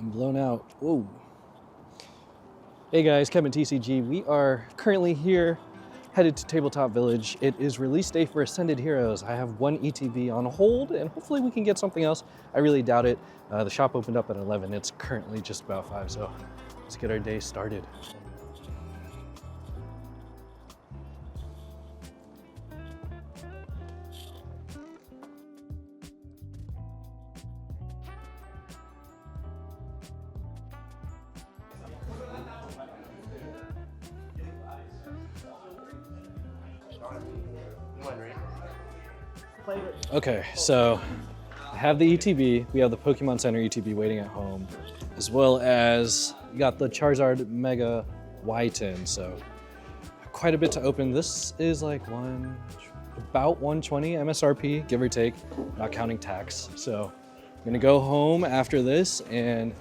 I'm blown out. Whoa. Hey guys, Kevin TCG. We are currently here, headed to Tabletop Village. It is release day for Ascended Heroes. I have one ETB on hold, and hopefully we can get something else. I really doubt it. The shop opened up at 11. It's currently just about 5, so let's get our day started. Okay, so I have the ETB. We have the Pokemon Center ETB waiting at home, as well as we got the Charizard Mega Y10. So quite a bit to open. This is like about 120 MSRP, give or take, not counting tax. So I'm gonna go home after this and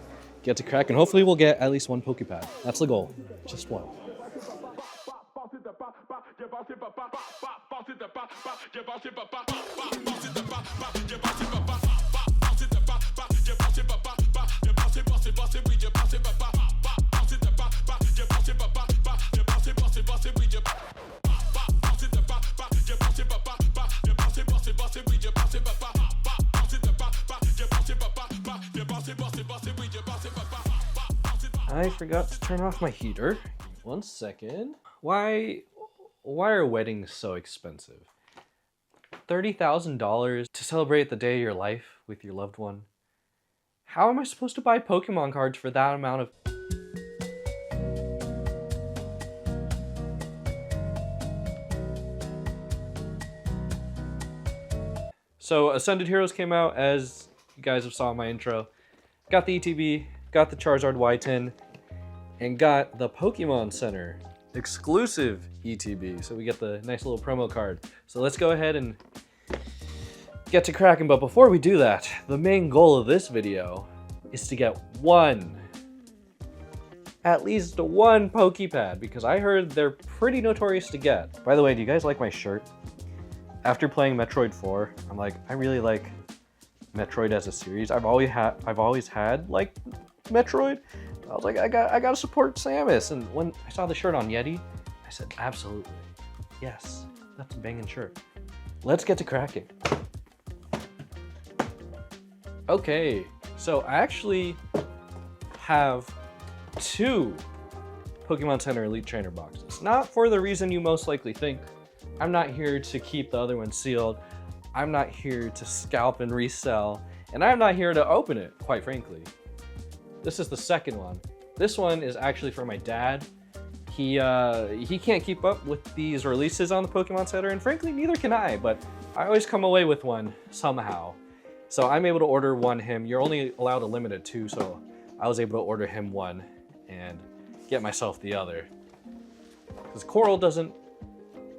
get to crack, and hopefully we'll get at least one Pokepad. That's the goal, just one. I forgot to turn off my heater. 1 second. Why are weddings so expensive? $30,000 to celebrate the day of your life with your loved one. How am I supposed to buy Pokemon cards for that amount of... So Ascended Heroes came out, as you guys have saw in my intro. Got the ETB, got the Charizard Y10, and got the Pokemon Center exclusive ETB. So we get the nice little promo card. So let's go ahead and get to cracking. But before we do that, the main goal of this video is to get at least one Pokepad, because I heard they're pretty notorious to get. By the way, do you guys like my shirt? After playing Metroid 4, I'm like, I really like Metroid as a series. I've always had like Metroid. I was like, I gotta support Samus. And when I saw the shirt on Yeti, I said, absolutely, yes, that's a banging shirt. Let's get to cracking. Okay, so I actually have 2 Pokemon Center Elite Trainer boxes. Not for the reason you most likely think. I'm not here to keep the other one sealed. I'm not here to scalp and resell. And I'm not here to open it, quite frankly. This is the second one. This one is actually for my dad. He can't keep up with these releases on the Pokemon Center, and frankly, neither can I, but I always come away with one somehow. So I'm able to order one him. You're only allowed a limit of 2, so I was able to order him one and get myself the other. Because Coral doesn't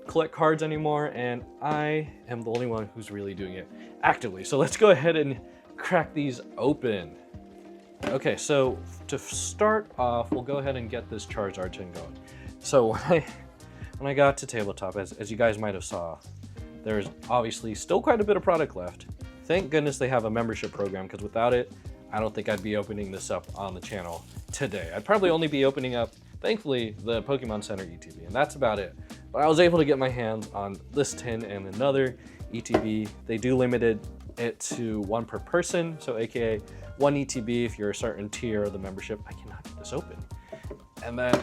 collect cards anymore, and I am the only one who's really doing it actively. So let's go ahead and crack these open. Okay, so to start off, we'll go ahead and get this Charizard tin going. So when I got to Tabletop, as you guys might have saw, there's obviously still quite a bit of product left. Thank goodness they have a membership program, because without it, I don't think I'd be opening this up on the channel today. I'd probably only be opening up, thankfully, the Pokemon Center ETB, and that's about it. But I was able to get my hands on this tin and another ETB. They do limit it to 1 per person, so aka 1 ETB if you're a certain tier of the membership. I cannot get this open. And then,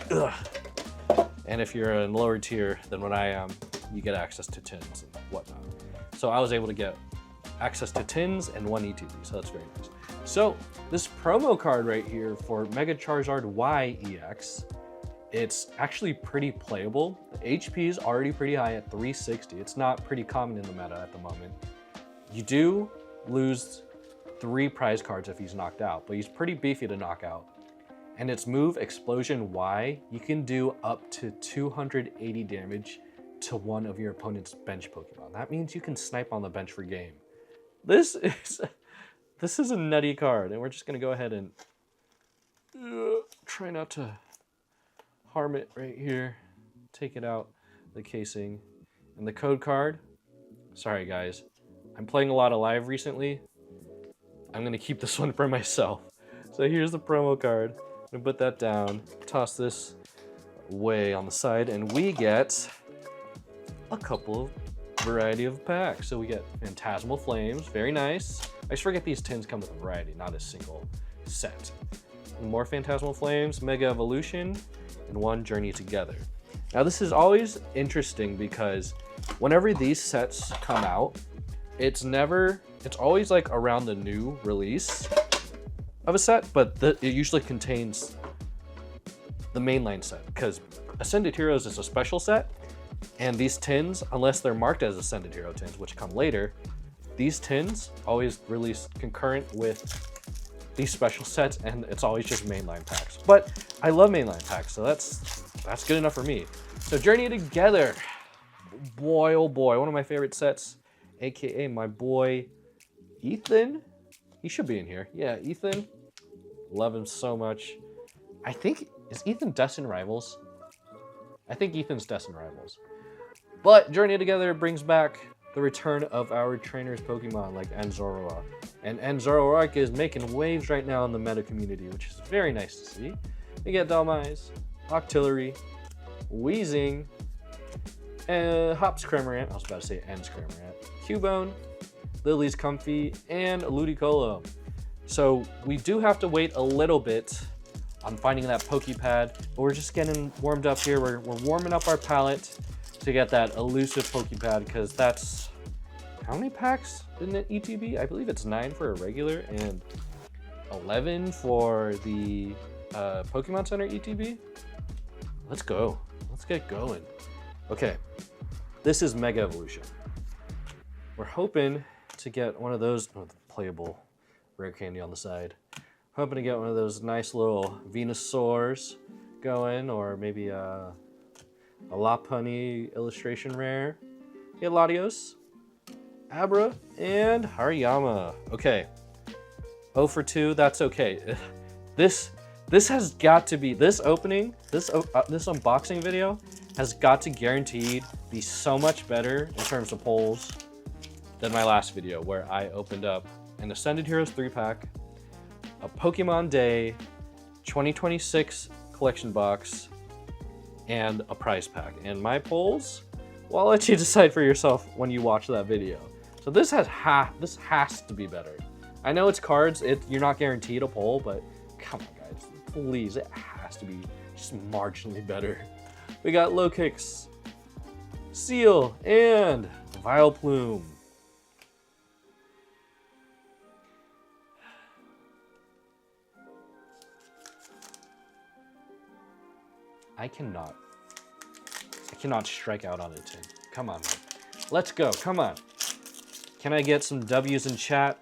and if you're in lower tier than what I am, you get access to tins and whatnot. So I was able to get access to tins and 1 ETB, so that's very nice. So this promo card right here for Mega Charizard Y EX, it's actually pretty playable. The HP is already pretty high at 360. It's not pretty common in the meta at the moment. You do lose 3 prize cards if he's knocked out, but he's pretty beefy to knock out. And its move, Explosion Y, you can do up to 280 damage to one of your opponent's bench Pokemon. That means you can snipe on the bench for game. This is a nutty card, and we're just gonna go ahead and try not to harm it right here. Take it out, the casing, and the code card. Sorry guys, I'm playing a lot of live recently. I'm gonna keep this one for myself. So here's the promo card. I'm gonna put that down, toss this way on the side, and we get a couple of variety of packs. So we get Phantasmal Flames, very nice. I just forget these tins come with a variety, not a single set. More Phantasmal Flames, Mega Evolution, and one Journey Together. Now this is always interesting because whenever these sets come out, it's always like around the new release of a set, but it usually contains the mainline set, because Ascended Heroes is a special set, and these tins, unless they're marked as Ascended Hero tins, which come later, these tins always release concurrent with these special sets, and it's always just mainline packs. But I love mainline packs, so that's good enough for me. So Journey Together, boy oh boy, one of my favorite sets, aka my boy Ethan. He should be in here. Yeah, Ethan, love him so much. I think, is Ethan Destined Rivals? I think Ethan's Destined Rivals. But Journey Together brings back the return of our trainers Pokemon like Zoroark. And Zoroark is making waves right now in the meta community, which is very nice to see. We get Dhelmise, Octillery, Weezing, Hops Cramorant, I was about to say Ens Cramorant, Cubone, Lily's Comfy, and Ludicolo. So we do have to wait a little bit on finding that Pokepad, but we're just getting warmed up here. We're warming up our palette to get that elusive Pokepad, because that's, how many packs in an ETB? I believe it's 9 for a regular and 11 for the Pokemon Center ETB. Let's go. Let's get going. Okay, this is Mega Evolution. We're hoping to get one of those, oh, the playable rare candy on the side. Hoping to get one of those nice little Venusaurs going, or maybe a Lopunny illustration rare. Get Latios, Abra, and Hariyama. Okay, 0 for 2, that's okay. This has got to be, this unboxing video has got to guaranteed be so much better in terms of polls than my last video, where I opened up an Ascended Heroes 3-pack, a Pokemon Day 2026 collection box, and a prize pack. And my polls, well, I'll let you decide for yourself when you watch that video. So this has to be better. I know it's cards, you're not guaranteed a poll, but come on guys, please, it has to be just marginally better. We got Lokix, Seal, and Vileplume. I cannot strike out on a tin. Come on, man. Let's go, come on. Can I get some W's in chat?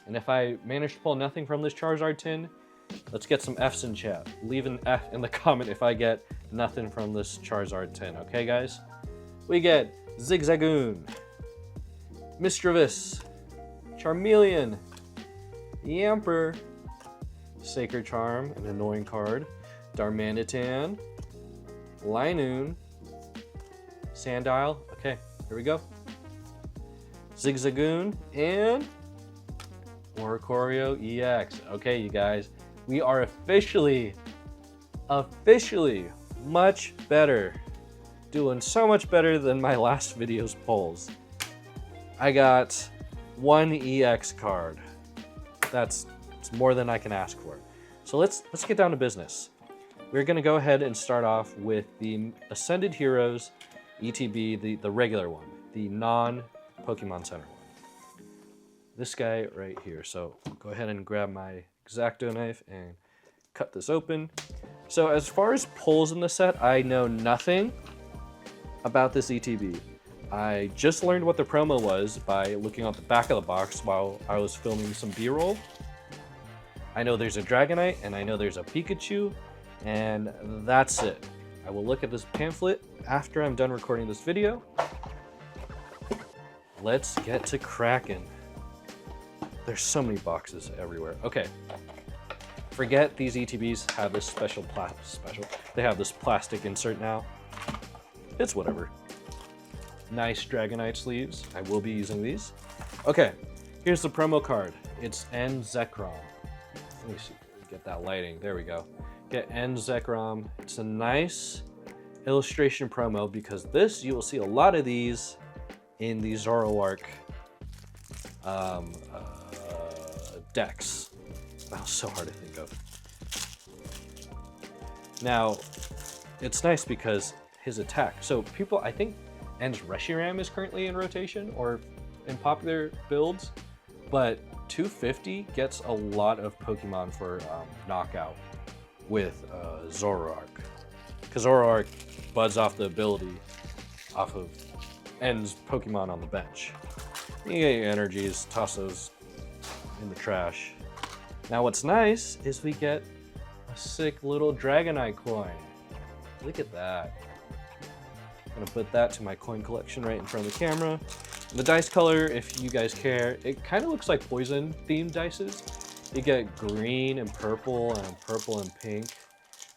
And if I manage to pull nothing from this Charizard tin, let's get some F's in chat. Leave an F in the comment if I get nothing from this Charizard tin, okay guys? We get Zigzagoon, Mischievous, Charmeleon, Yamper, Sacred Charm, an annoying card, Darmanitan, Linoon, Sandile, okay, here we go. Zigzagoon, and Oricorio EX. Okay, you guys, we are officially much better. Doing so much better than my last video's polls. I got 1 EX card. It's more than I can ask for. So let's get down to business. We're gonna go ahead and start off with the Ascended Heroes ETB, the regular one, the non-Pokemon Center one. This guy right here. So go ahead and grab my X-Acto knife and cut this open. So as far as pulls in the set, I know nothing about this ETB. I just learned what the promo was by looking at the back of the box while I was filming some B-roll. I know there's a Dragonite, and I know there's a Pikachu, and that's it. I will look at this pamphlet after I'm done recording this video. Let's get to cracking. There's so many boxes everywhere. Okay, forget these ETBs have this they have this plastic insert now. It's whatever. Nice Dragonite sleeves. I will be using these. Okay, here's the promo card. It's N Zekrom. let me see, get that lighting. There we go. Get End Zekrom. It's a nice illustration promo because this, you will see a lot of these in the Zoroark decks. That was so hard to think of. Now, it's nice because his attack. So people, I think End's Reshiram is currently in rotation or in popular builds, but 250 gets a lot of Pokemon for knockout with Zoroark. Because Zoroark buds off the ability off of End's Pokemon on the bench. You get your energies, toss those in the trash. Now what's nice is we get a sick little Dragonite coin. Look at that. I'm gonna put that to my coin collection right in front of the camera. The dice color, if you guys care, it kind of looks like poison themed dices. You get green and purple and pink.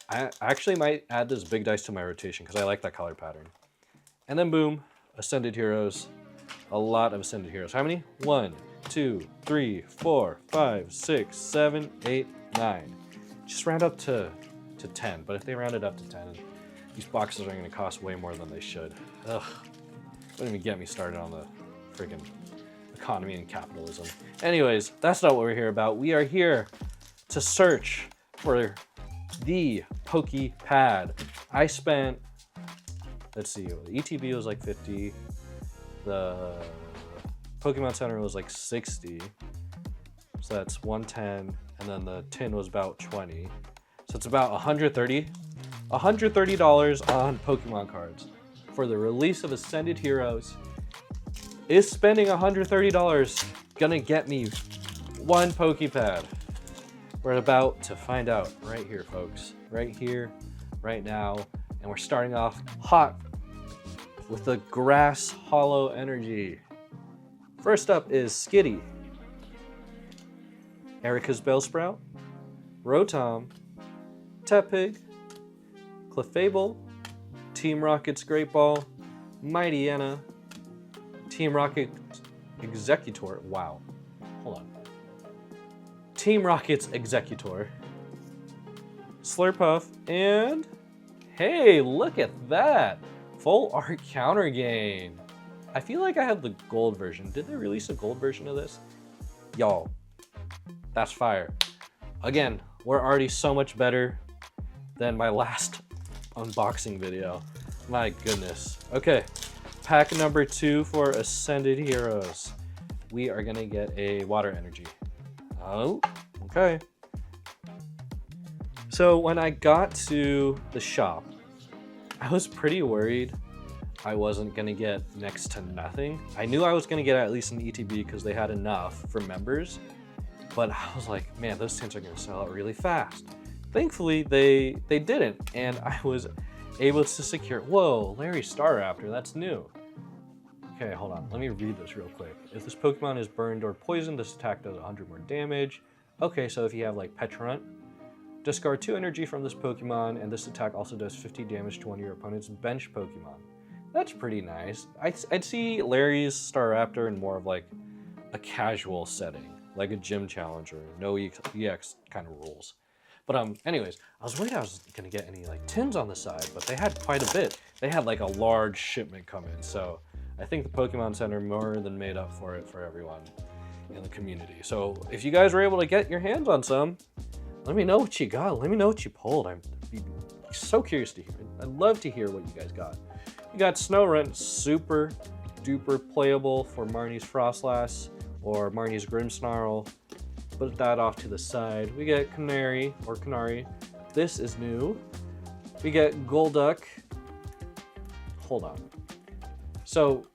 I actually might add this big dice to my rotation because I like that color pattern. And then boom, Ascended Heroes. A lot of Ascended Heroes. How many? 1, 2, 3, 4, 5, 6, 7, 8, 9. Just round up to 10, but if they round it up to 10, these boxes are gonna cost way more than they should. Ugh, don't even get me started on the freaking economy and capitalism. Anyways, that's not what we're here about. We are here to search for the Pokepad. I spent, let's see, the ETB was like 50, the Pokemon Center was like 60, so that's 110, and then the tin was about 20. So it's about $130 on Pokemon cards. For the release of Ascended Heroes, is spending $130 gonna get me one Pokepad? We're about to find out right here, folks. Right here, right now. And we're starting off hot with the Grass Hollow Energy. First up is Skitty, Erica's Bellsprout, Rotom, Tepig, Clefable, Team Rocket's Great Ball, Mightyena, Team Rocket Executor. Wow. Hold on. Team Rocket's Executor, Slurpuff, and hey, look at that! Full Art Counter Gain. I feel like I had the gold version. Did they release a gold version of this? Y'all, that's fire. Again, we're already so much better than my last unboxing video. My goodness. Okay, pack number 2 for Ascended Heroes. We are gonna get a Water Energy. Oh, okay. So when I got to the shop, I was pretty worried I wasn't gonna get next to nothing. I knew I was gonna get at least an ETB because they had enough for members, but I was like, man, those tins are gonna sell out really fast. Thankfully, they didn't, and I was able to secure, whoa, Larry Staraptor, that's new. Okay, hold on, let me read this real quick. If this Pokemon is burned or poisoned, this attack does 100 more damage. Okay, so if you have like Petrant, discard 2 energy from this Pokemon, and this attack also does 50 damage to one of your opponent's bench Pokemon. That's pretty nice. I'd see Larry's Staraptor in more of like a casual setting, like a gym challenger, no EX kind of rules. But anyways, I was worried I was gonna get any like tins on the side, but they had quite a bit. They had like a large shipment come in, so I think the Pokemon Center more than made up for it for everyone in the community. So if you guys were able to get your hands on some, let me know what you got. Let me know what you pulled. I'd be so curious to hear. I'd love to hear what you guys got. You got Snorunt, super duper playable for Marnie's Frostlass or Marnie's Grimmsnarl. Put that off to the side. We get Canary or Canary. This is new. We get Golduck. Hold on. So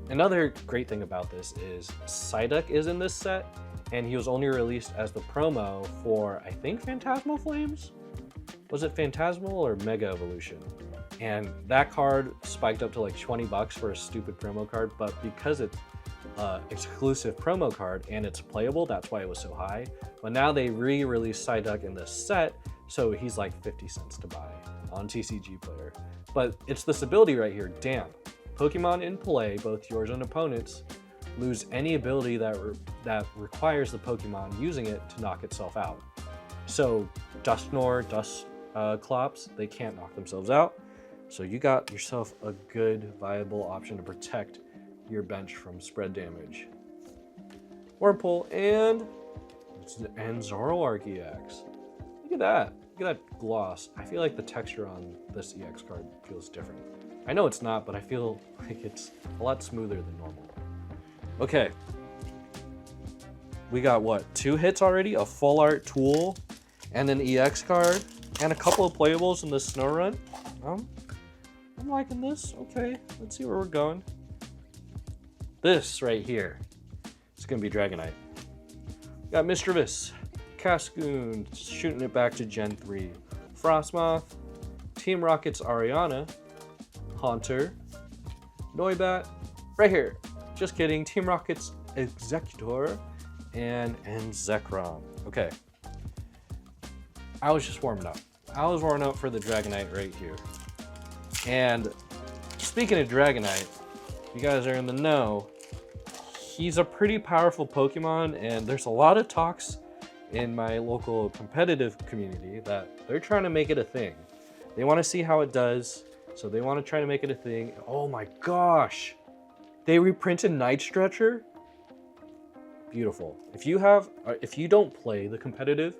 another great thing about this is Psyduck is in this set, and he was only released as the promo for, I think, Phantasmal Flames? Was it Phantasmal or Mega Evolution? And that card spiked up to like 20 bucks for a stupid promo card, but because it's exclusive promo card and it's playable, that's why it was so high. But now they re-released Psyduck in this set, so he's like 50 cents to buy on TCG Player. But it's this ability right here, Damp. Pokemon in play, both yours and opponents, lose any ability that requires the Pokemon using it to knock itself out. So Dusknoir, Dusclops, they can't knock themselves out. So you got yourself a good, viable option to protect your bench from spread damage. Wurmple and Zoroark EX. Look at that. Look at that gloss. I feel like the texture on this EX card feels different. I know it's not, but I feel like it's a lot smoother than normal. Okay. We got what? 2 hits already? A full art tool and an EX card and a couple of playables in the snow run. I'm liking this. Okay, let's see where we're going. This right here is gonna be Dragonite. Got Mischievous, Cascoon, shooting it back to Gen 3. Frostmoth, Team Rocket's Ariana, Haunter, Noibat, right here. Just kidding, Team Rocket's Executor, and Zekrom. Okay. I was just warming up. I was warming up for the Dragonite right here. And speaking of Dragonite, you guys are in the know. He's a pretty powerful Pokemon, and there's a lot of talks in my local competitive community that they're trying to make it a thing. They want to see how it does, so they want to try to make it a thing. Oh my gosh! They reprinted Night Stretcher? Beautiful. If you don't play the competitive,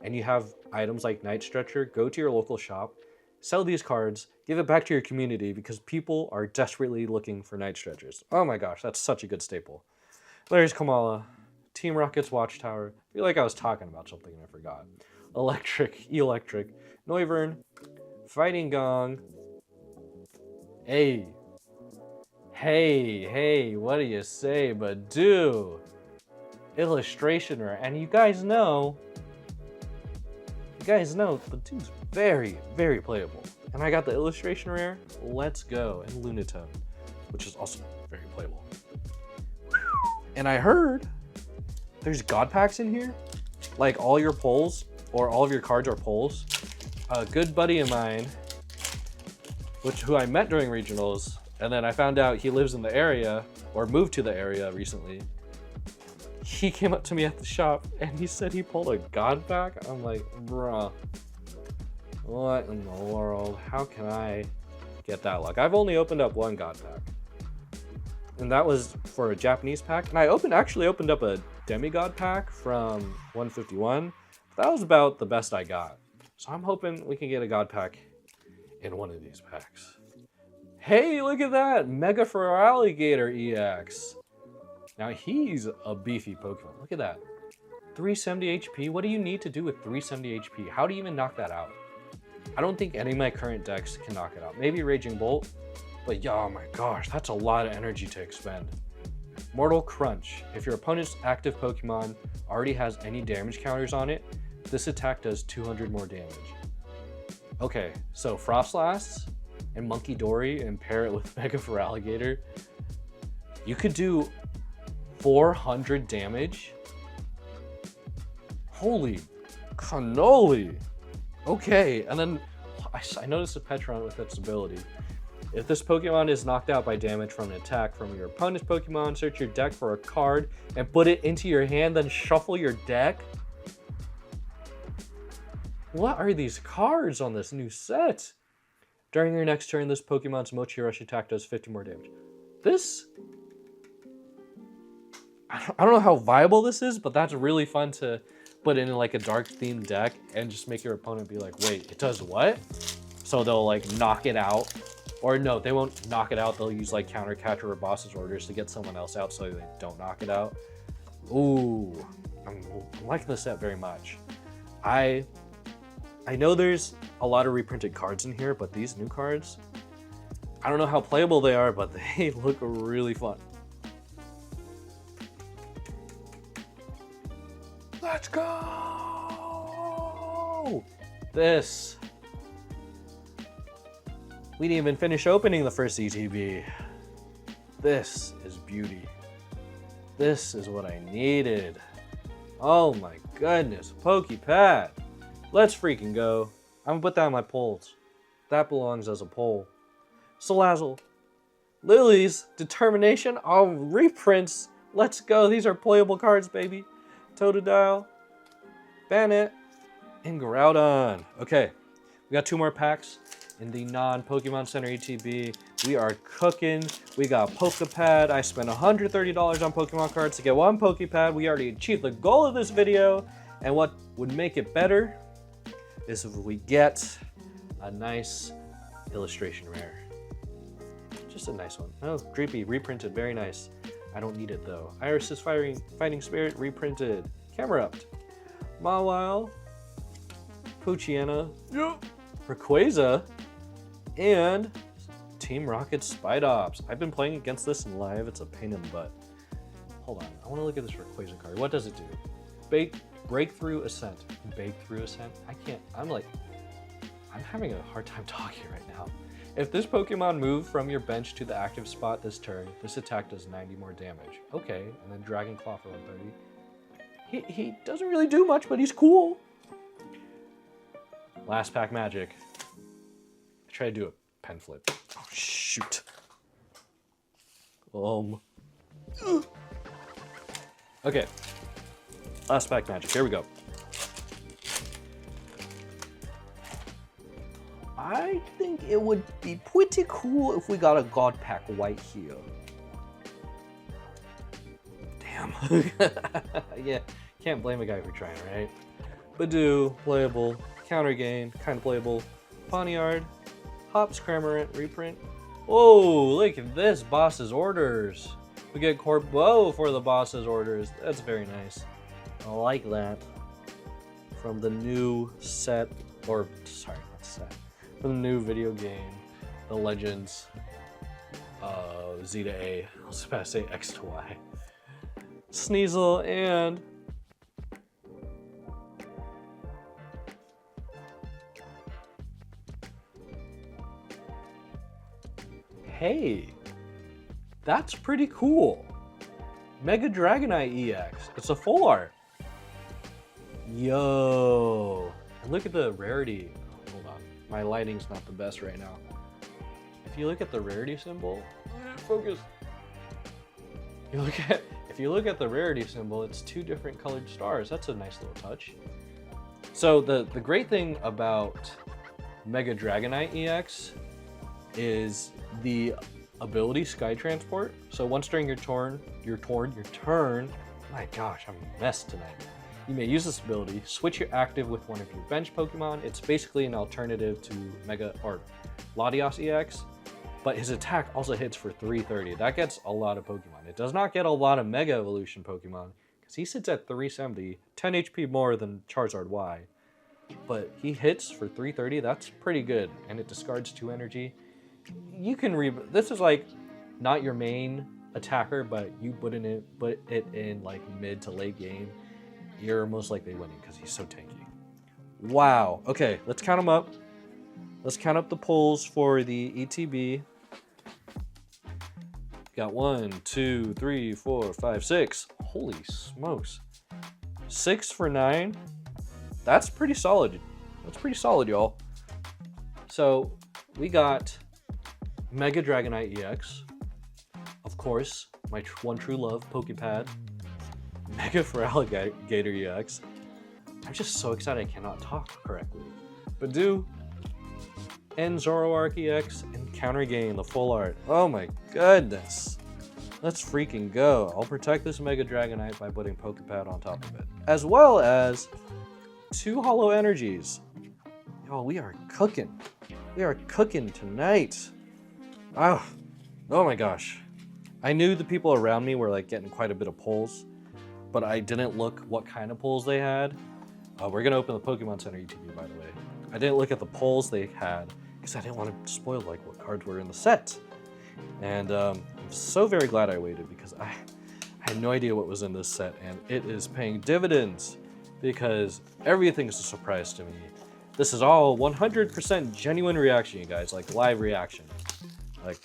and you have items like Night Stretcher, go to your local shop, sell these cards, give it back to your community because people are desperately looking for Night Stretchers. Oh my gosh, that's such a good staple. There's Kamala, Team Rocket's Watchtower. I feel like I was talking about something and I forgot. Electric, Noivern, Fighting Gong. Hey, what do you say, Badoo? Illustration rare, and you guys know, Badoo's very, very playable. And I got the illustration rare, let's go, and Lunatone, which is also very playable. And I heard there's God packs in here, like all your pulls, or all of your cards are pulls. A good buddy of mine, who I met during regionals, and then I found out he lives in the area, or moved to the area recently. He came up to me at the shop, and he said he pulled a God pack. I'm like, bruh. What in the world? How can I get that luck? I've only opened up 1 God pack. And that was for a Japanese pack. And I actually opened up a Demigod pack from 151. That was about the best I got. So I'm hoping we can get a God pack in one of these packs. Hey, look at that! Mega Alligator EX. Now he's a beefy Pokemon. Look at that. 370 HP? What do you need to do with 370 HP? How do you even knock that out? I don't think any of my current decks can knock it out. Maybe Raging Bolt, but yeah, oh my gosh, that's a lot of energy to expend. Mortal Crunch. If your opponent's active Pokemon already has any damage counters on it, this attack does 200 more damage. Okay, so Frostlass and Monkey Dory and pair it with Mega Alligator. You could do 400 damage? Holy cannoli! Okay, and then I noticed a Petron with its ability. If this Pokemon is knocked out by damage from an attack from your opponent's Pokemon, search your deck for a card and put it into your hand, then shuffle your deck? What are these cards on this new set? During your next turn, this Pokemon's Mochi Rush attack does 50 more damage. This... I don't know how viable this is, but that's really fun to put in like a dark themed deck and just make your opponent be like, wait, it does what? So they'll like knock it out. Or no, they won't knock it out. They'll use like Counter Catcher or Boss's Orders to get someone else out so they don't knock it out. Ooh, I'm liking this set very much. I know there's a lot of reprinted cards in here, but these new cards, I don't know how playable they are, but they look really fun. Let's go! This. We didn't even finish opening the first ETB. This is beauty. This is what I needed. Oh my goodness, Pokepad. Let's freaking go. I'm gonna put that on my polls. That belongs as a poll. Salazzle, Lily's Determination. Oh, reprints. Let's go. These are playable cards, baby. Totodile, Bannet, and Groudon. Okay, we got 2 more packs in the non-Pokemon Center ETB. We are cooking. We got Pokepad. I spent $130 on Pokemon cards to get 1 Pokepad. We already achieved the goal of this video. And what would make it better is if we get a nice illustration rare. Just a nice one. Oh, Dreepy, reprinted, very nice. I don't need it though. Iris's Fighting Spirit, reprinted. Camerupt, Mawile, Poochyena, Rayquaza, and Team Rocket Spidops. I've been playing against this in live. It's a pain in the butt. Hold on, I want to look at this Rayquaza card. What does it do? Breakthrough Ascent. Breakthrough Ascent? I can't, I'm having a hard time talking right now. If this Pokemon moved from your bench to the active spot this turn, this attack does 90 more damage. Okay, and then Dragon Claw for 130. He doesn't really do much, but he's cool. Last pack magic. I try to do a pen flip. Oh, shoot. Okay. Last pack magic. Here we go. I think it would be pretty cool if we got a God Pack White here. Damn. Yeah, can't blame a guy for trying, right? Badoo, playable. Counter Gain, kind of playable. Pawniard, Hops, Cramorant, reprint. Oh, look at this, Boss's Orders. We get Corbo for the Boss's Orders. That's very nice. I like that. From the new set, or sorry, not set. From the new video game, The Legends Z to A. I was about to say X to Y. Sneasel and hey, that's pretty cool. Mega Dragonite EX. It's a full art. Yo, and look at the rarity. Hold on, my lighting's not the best right now. If you look at the rarity symbol, focus. If you look at the rarity symbol, it's 2 different colored stars. That's a nice little touch. So the great thing about Mega Dragonite EX is the ability Sky Transport. So once during your turn, my gosh, I'm a mess tonight. You may use this ability, switch your active with one of your bench Pokemon. It's basically an alternative to Mega or Latios EX, but his attack also hits for 330. That gets a lot of Pokemon. It does not get a lot of Mega Evolution Pokemon because he sits at 370, 10 HP more than Charizard Y. But he hits for 330, that's pretty good, and it discards 2 energy. You can this is like not your main attacker, but you put it in like mid to late game, you're most likely winning because he's so tanky. Wow. Okay, let's count them up. Let's count up the pulls for the ETB. Got 1, 2, 3, 4, 5, 6. Holy smokes. 6 for 9. That's pretty solid. That's pretty solid, y'all. So we got Mega Dragonite EX. Of course, my one true love, Pokepad. Mega Feraligatr EX. I'm just so excited I cannot talk correctly. Badoo, and Zoroark EX, and Counter Gain, the full art. Oh my goodness. Let's freaking go. I'll protect this Mega Dragonite by putting Pokepad on top of it. As well as 2 Holo Energies. Yo, we are cooking. We are cooking tonight. Oh my gosh. I knew the people around me were like getting quite a bit of pulls, but I didn't look what kind of pulls they had. We're gonna open the Pokemon Center ETB, by the way. I didn't look at the pulls they had because I didn't want to spoil like what cards were in the set. And I'm so very glad I waited because I had no idea what was in this set, and it is paying dividends because everything is a surprise to me. This is all 100% genuine reaction, you guys, like live reaction. Like,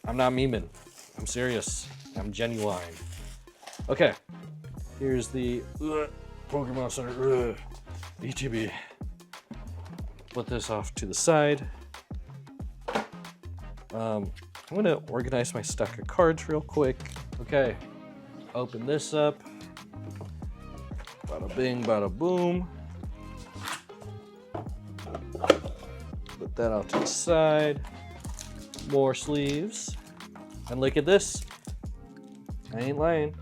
I'm not memeing. I'm serious. I'm genuine. Okay, here's the Pokemon Center ETB. Put this off to the side. I'm gonna organize my stack of cards real quick. Okay, open this up. Bada bing, bada boom. Put that out to the side. More sleeves. And look at this. I ain't lying.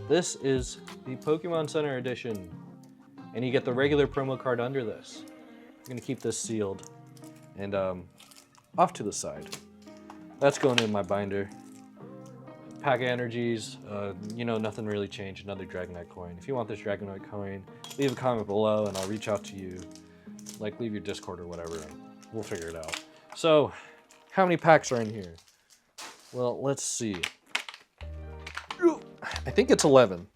This is the Pokemon Center edition. And you get the regular promo card under this. I'm gonna keep this sealed. And off to the side. That's going in my binder. Pack of energies, you know, nothing really changed. Another Dragonite coin. If you want this Dragonite coin, leave a comment below and I'll reach out to you. Like, leave your Discord or whatever, and we'll figure it out. So, how many packs are in here? Well, let's see. I think it's 11.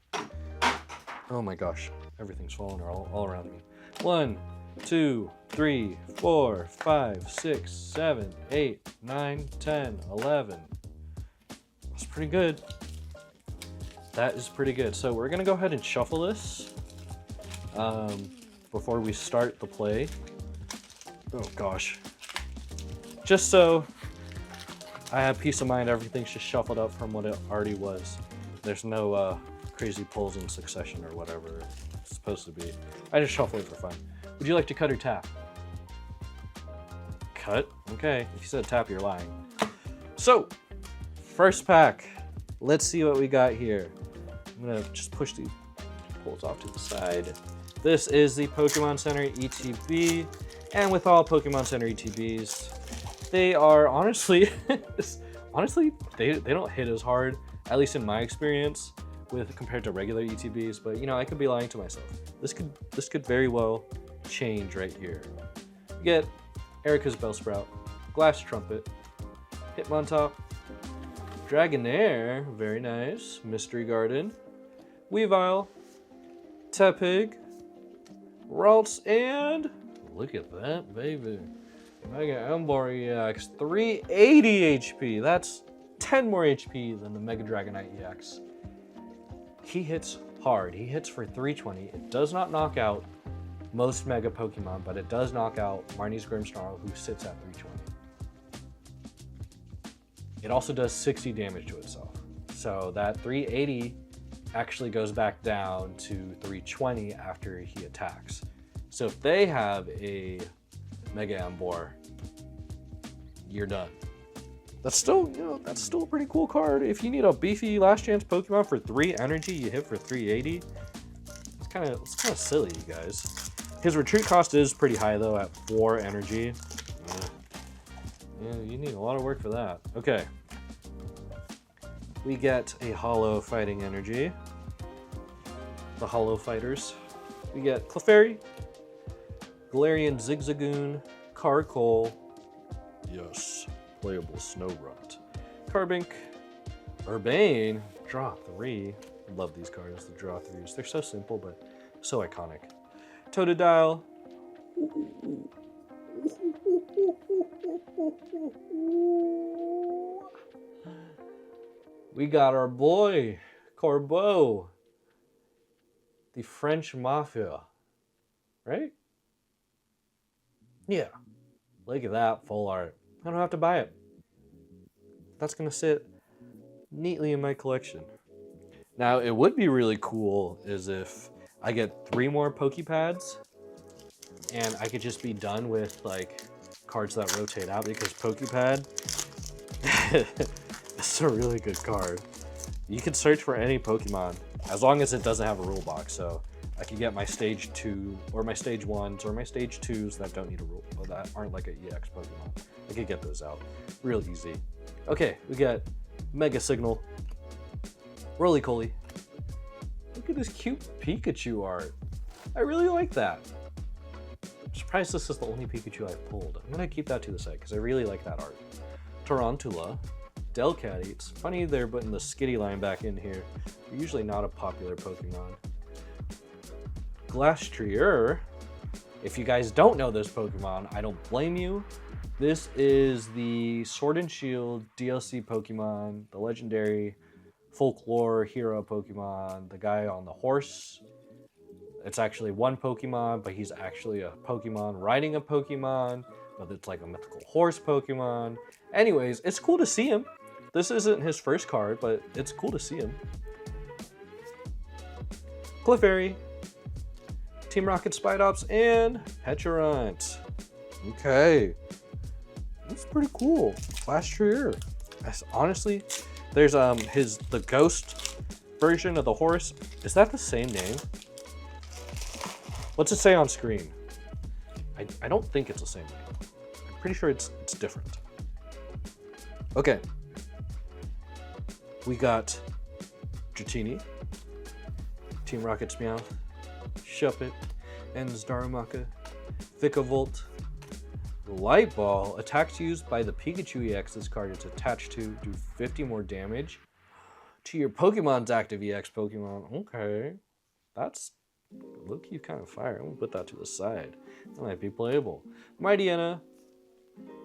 Oh my gosh, everything's falling all around me. 1, 2, 3, 4, 5, 6, 7, 8, 9, 10, 11. That's pretty good. That is pretty good. So we're gonna go ahead and shuffle this before we start the play. Oh gosh. Just so I have peace of mind, everything's just shuffled up from what it already was. There's no crazy pulls in succession or whatever it's supposed to be. I just shuffle it for fun. Would you like to cut or tap? Cut? Okay, if you said tap, you're lying. So, first pack. Let's see what we got here. I'm gonna just push these pulls off to the side. This is the Pokemon Center ETB. And with all Pokemon Center ETBs, they are honestly, they don't hit as hard, at least in my experience, compared to regular ETBs. But you know, I could be lying to myself. This could very well change right here. You get Erica's Bellsprout, Glass Trumpet, Hitmontop, Dragonair, very nice, Mystery Garden, Weavile, Tepig, Ralts, and look at that, baby. Mega Emboar EX, 380 HP. That's 10 more HP than the Mega Dragonite EX. He hits hard. He hits for 320. It does not knock out most Mega Pokemon, but it does knock out Marnie's Grimmsnarl, who sits at 320. It also does 60 damage to itself. So that 380 actually goes back down to 320 after he attacks. So if they have a Mega Emboar, you're done. That's still, you know, that's still a pretty cool card. If you need a beefy last chance Pokemon for 3 energy, you hit for 380. It's kind of silly, you guys. His retreat cost is pretty high though, at 4 energy. Yeah, you need a lot of work for that. Okay. We get a Hollow Fighting Energy. The Hollow Fighters. We get Clefairy, Galarian Zigzagoon, Carkol, yes, playable Snowrunt, Carbink, Urbane, draw 3. Love these cards, the draw 3s. They're so simple, but so iconic. Totodile, we got our boy, Corbeau, the French Mafia, right? Yeah, look at that full art. I don't have to buy it. That's gonna sit neatly in my collection. Now, it would be really cool is if I get 3 more Pokepads and I could just be done with like cards that rotate out, because Pokepad, it's a really good card. You can search for any Pokemon as long as it doesn't have a rule box. So I could get my stage 2 or my stage 1s or my stage 2s that don't need a rule, or that aren't like an EX Pokemon. I could get those out real easy. Okay, we got Mega Signal, Roly-Poly. Look at this cute Pikachu art. I really like that. I'm surprised this is the only Pikachu I've pulled. I'm gonna keep that to the side because I really like that art. Tarantula, Delcat Eats. Funny they're putting the Skitty line back in here. They're usually not a popular Pokemon. Glastrier. If you guys don't know this Pokemon, I don't blame you. This is the Sword and Shield DLC Pokemon, the legendary folklore hero Pokemon, the guy on the horse. It's actually one Pokemon, but he's actually a Pokemon riding a Pokemon. but it's like a mythical horse Pokemon. Anyways, it's cool to see him. This isn't his first card, but it's cool to see him. Clefairy, Team Rocket Spidops, and Pecharunt. Okay. That's pretty cool. Last year. Honestly, there's the ghost version of the horse. Is that the same name? What's it say on screen? I don't think it's the same name. I'm pretty sure it's different. Okay. We got Dratini, Team Rocket's Meowth, Shuppet, Ens Darumaka, Vikavolt, Light Ball. Attacks used by the Pikachu EX this card is attached to do 50 more damage to your Pokemon's active EX Pokemon. Okay. That's low-key kind of fire. I'm gonna put that to the side. That might be playable. Mightyena,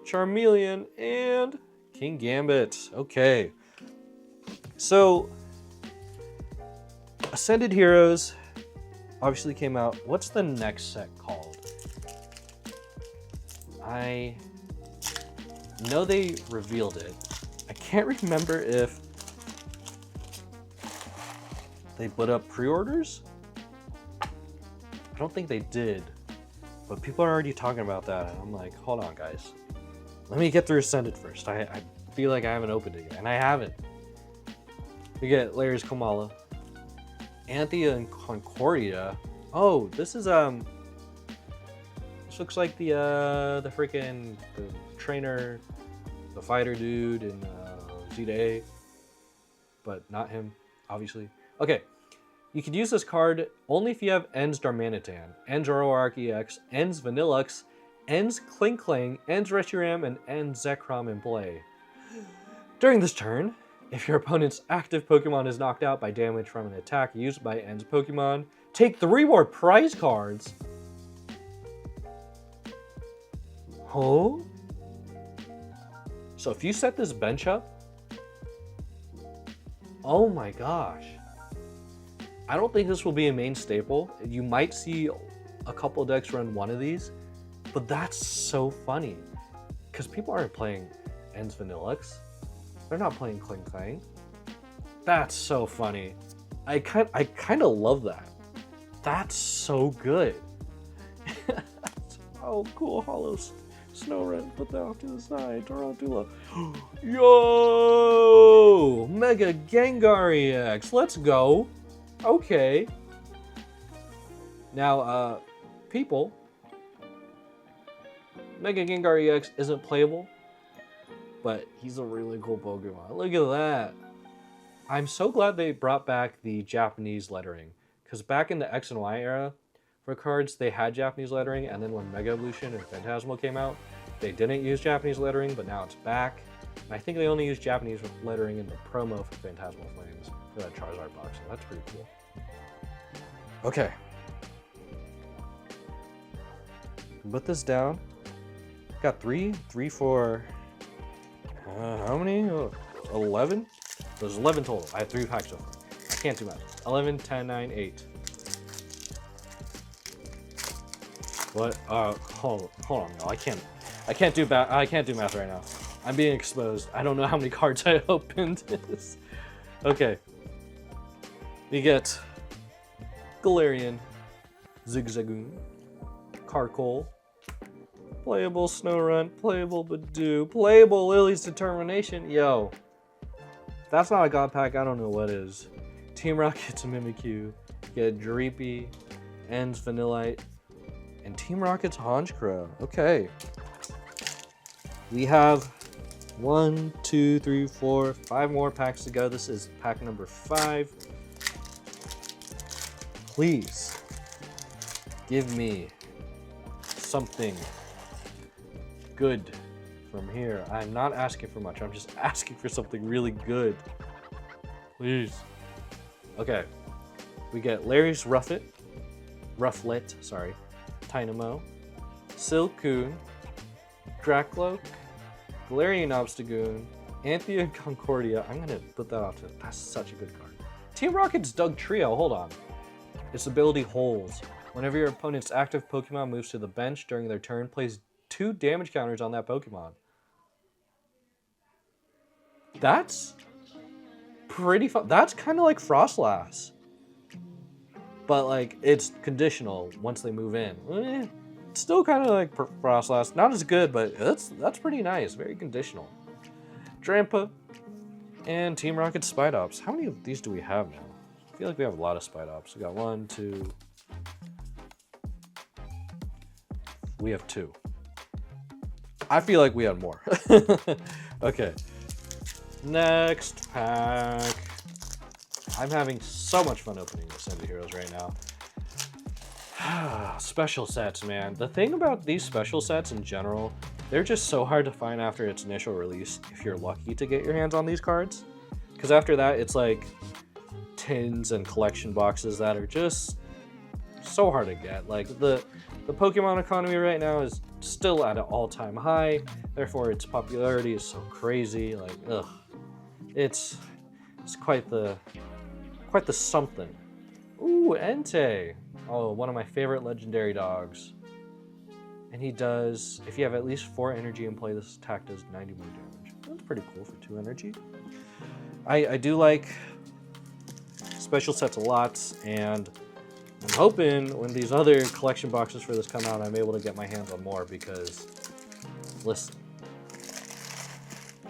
Charmeleon, and King Gambit. Okay. So, Ascended Heroes obviously came out. What's the next set called? I know they revealed it. I can't remember if they put up pre-orders. I don't think they did, but people are already talking about that, and I'm like, hold on, guys. Let me get through Ascended first. I feel like I haven't opened it yet, and I haven't. We get Larry's Komala, Anthea and Concordia. Oh, this is this looks like the freaking trainer, the fighter dude in Z-Day, but not him, obviously. Okay, you can use this card only if you have Ens Darmanitan, Ens Zoroark EX, Ens Vanillux, Ens Klinklang, Ens Reshiram, and Ens Zekrom in play. During this turn, if your opponent's active Pokemon is knocked out by damage from an attack used by Ens Pokemon, take 3 more prize cards. Huh? So if you set this bench up, oh my gosh. I don't think this will be a main staple. You might see a couple decks run one of these, but that's so funny because people aren't playing Ens Vanillux. They're not playing Klinklang. That's so funny. I kind of love that. That's so good. Oh, cool. Hollow Snorunt. Put that off to the side. Tarantula. Yo! Mega Gengar EX. Let's go. Okay. Now, people, Mega Gengar EX isn't playable, but he's a really cool Pokemon. Look at that. I'm so glad they brought back the Japanese lettering, because back in the X and Y era for cards, they had Japanese lettering, and then when Mega Evolution and Phantasmal came out, they didn't use Japanese lettering, but now it's back. And I think they only used Japanese lettering in the promo for Phantasmal Flames for that Charizard box, so that's pretty cool. Okay. Put this down. Got 3, 4, how many? 11? There's 11 total. I have 3 packs so far. I can't do math. 11, 10, 9, 8. What? Hold on, no, I can't do math right now. I'm being exposed. I don't know how many cards I opened. Okay. We get Galarian, Zigzagoon, Carkol, playable Snorunt, playable Badoo, playable Lily's Determination. Yo, if that's not a god pack, I don't know what is. Team Rocket's Mimikyu, get Dreepy, Ens Vanillite, and Team Rocket's Honchkrow. Okay. We have 1, 2, 3, 4, 5 more packs to go. This is pack number 5. Please give me something good from here. I'm not asking for much. I'm just asking for something really good. Please. Okay. We get Larry's Rufflet, Tynamo, Silcoon, Dracloak, Galarian Obstagoon, Anthea and Concordia. I'm gonna put that off to that's such a good card. Team Rocket's Doug Trio, hold on. Its ability Holes. Whenever your opponent's active Pokemon moves to the bench during their turn, place 2 damage counters on that Pokemon. That's pretty fun. That's kind of like Frostlass. But, like, it's conditional once they move in. It's still kind of like Frostlass. Not as good, but that's pretty nice. Very conditional. Drampa and Team Rocket Spidops. How many of these do we have now? I feel like we have a lot of Spidops. We got 1, 2. We have 2. I feel like we had more. Okay. Next pack. I'm having so much fun opening the Ascended Heroes right now. Special sets, man. The thing about these special sets in general, they're just so hard to find after its initial release if you're lucky to get your hands on these cards. Because after that, it's like tins and collection boxes that are just so hard to get. Like the Pokemon economy right now is still at an all-time high, therefore its popularity is so crazy. Like, ugh. It's quite the something. Ooh, Entei. Oh, one of my favorite legendary dogs. And he does, if you have at least 4 energy in play, this attack does 90 more damage. That's pretty cool for 2 energy. I do like special sets a lot, and I'm hoping when these other collection boxes for this come out, I'm able to get my hands on more because, listen,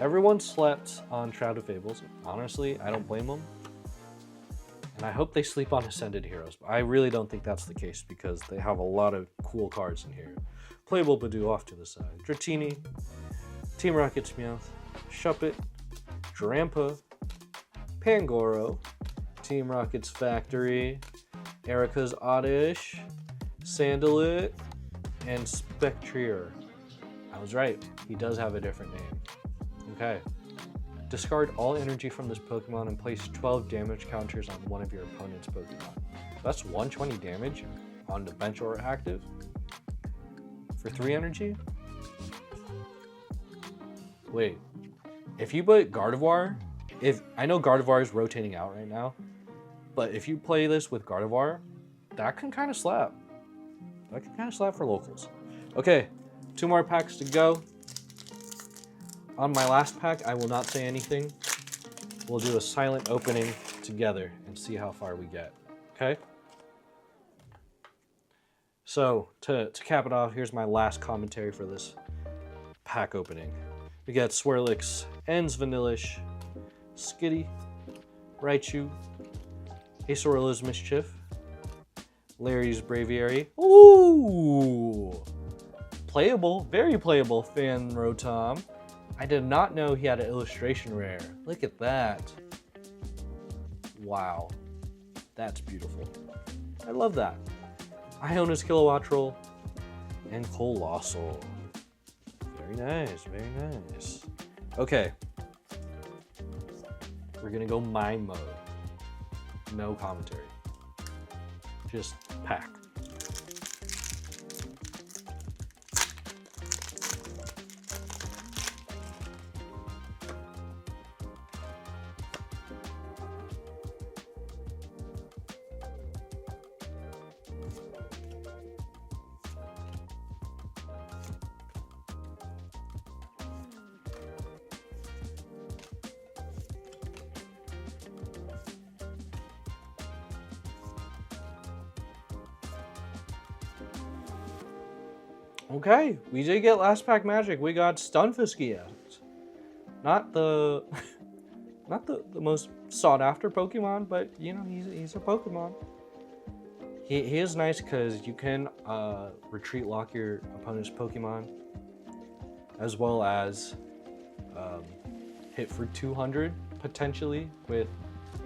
everyone slept on Shroud of Fables. Honestly, I don't blame them. And I hope they sleep on Ascended Heroes, but I really don't think that's the case because they have a lot of cool cards in here. Playable Badoo off to the side. Dratini, Team Rocket's Meowth, Shuppet, Drampa, Pangoro, Team Rocket's Factory, Erica's Oddish, Sandalit, and Spectrier. I was right, he does have a different name. Okay. Discard all energy from this Pokemon and place 12 damage counters on one of your opponent's Pokemon. That's 120 damage on the bench or active for 3 energy? Wait, if you put Gardevoir, I know Gardevoir is rotating out right now, but if you play this with Gardevoir, that can kind of slap. That can kind of slap for locals. Okay, 2 more packs to go. On my last pack, I will not say anything. We'll do a silent opening together and see how far we get, okay? So, to cap it off, here's my last commentary for this pack opening. We got Swirlix, Ens Vanillish, Skitty, Raichu, Acerora's Mischief, Larry's Braviary. Ooh! Playable, very playable Fan Rotom. I did not know he had an illustration rare. Look at that. Wow. That's beautiful. I love that. Iona's Kilowattrel and Colossal. Very nice, very nice. Okay. We're gonna go mime mode. No commentary. Just pack. Okay, we did get last pack magic. We got Stunfisk EX. Not the most sought after Pokemon, but you know, he's a Pokemon. He is nice because you can retreat lock your opponent's Pokemon, as well as hit for 200 potentially with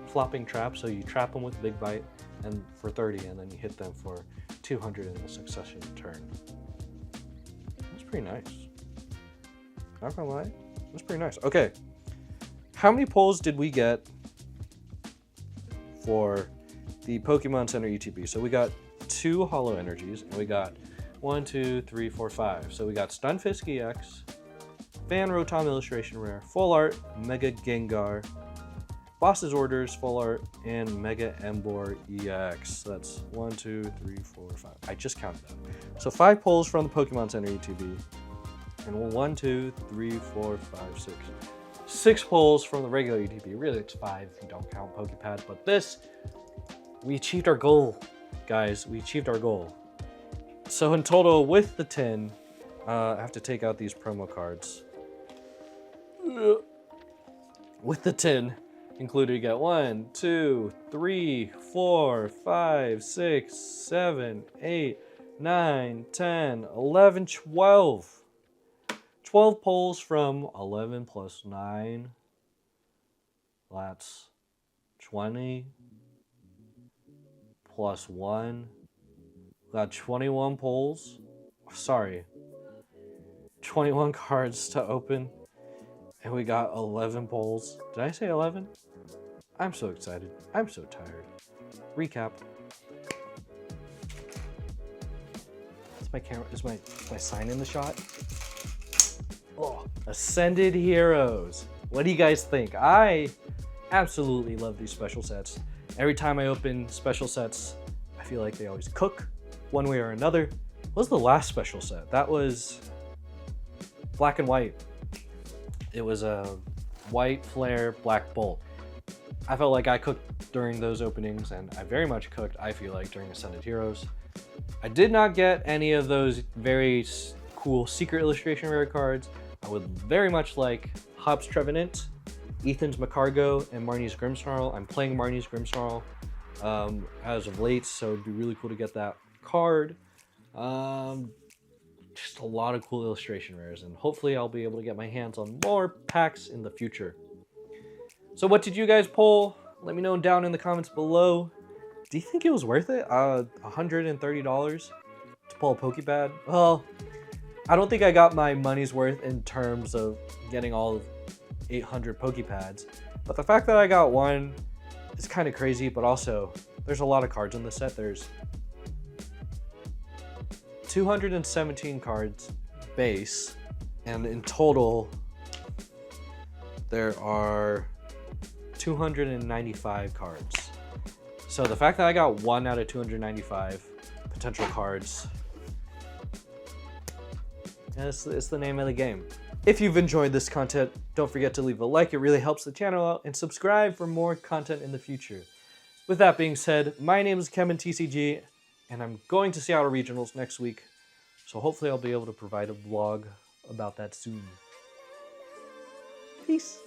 flopping traps. So you trap them with Big Bite and for 30, and then you hit them for 200 in a succession turn. That's pretty nice. Not gonna lie, that's pretty nice. Okay, how many pulls did we get for the Pokemon Center ETB? So we got 2 Holo Energies, and we got 1, 2, 3, 4, 5. So we got Stunfisk EX, Fan Rotom Illustration Rare, Full Art, Mega Gengar, Boss's Orders, Full Art, and Mega Emboar EX. That's 1, 2, 3, 4, 5. I just counted that. So 5 pulls from the Pokemon Center ETB. And 1, 2, 3, 4, 5, 6. 6 pulls from the regular ETB. Really, it's 5 if you don't count Pokepad. But this, we achieved our goal, guys. We achieved our goal. So in total, with the 10, I have to take out these promo cards. With the 10 included, you get 1, 2, 3, 4, 5, 6, 7, 8, 9, 10, 11, 12. 12 pulls from 11 plus 9. That's 20 plus 1. Got 21 pulls. Sorry. 21 cards to open. And we got 11 pulls. Did I say 11? I'm so excited. I'm so tired. Recap. Is my camera, is my sign in the shot? Oh, Ascended Heroes. What do you guys think? I absolutely love these special sets. Every time I open special sets, I feel like they always cook one way or another. What was the last special set? That was Black and White. It was a White Flare, Black Bolt. I felt like I cooked during those openings, and I very much cooked, I feel like, during Ascended Heroes. I did not get any of those very cool Secret Illustration rare cards. I would very much like Hop's Trevenant, Ethan's Macargo, and Marnie's Grimmsnarl. I'm playing Marnie's Grimmsnarl as of late, so it'd be really cool to get that card. Just a lot of cool illustration rares, and hopefully I'll be able to get my hands on more packs in the future. So what did you guys pull? Let me know down in the comments below. Do you think it was worth it? $130 to pull a Pokepad? Well, I don't think I got my money's worth in terms of getting all of 800 Pokepads, but the fact that I got one is kind of crazy. But also, there's a lot of cards in the set. There's 217 cards base, and in total there are 295 cards. So the fact that I got 1 out of 295 potential cards, it's the name of the game. If you've enjoyed this content, don't forget to leave a like. It really helps the channel out, and subscribe for more content in the future. With that being said, my name is Kevin TCG, and I'm going to Seattle Regionals next week. So hopefully I'll be able to provide a vlog about that soon. Peace.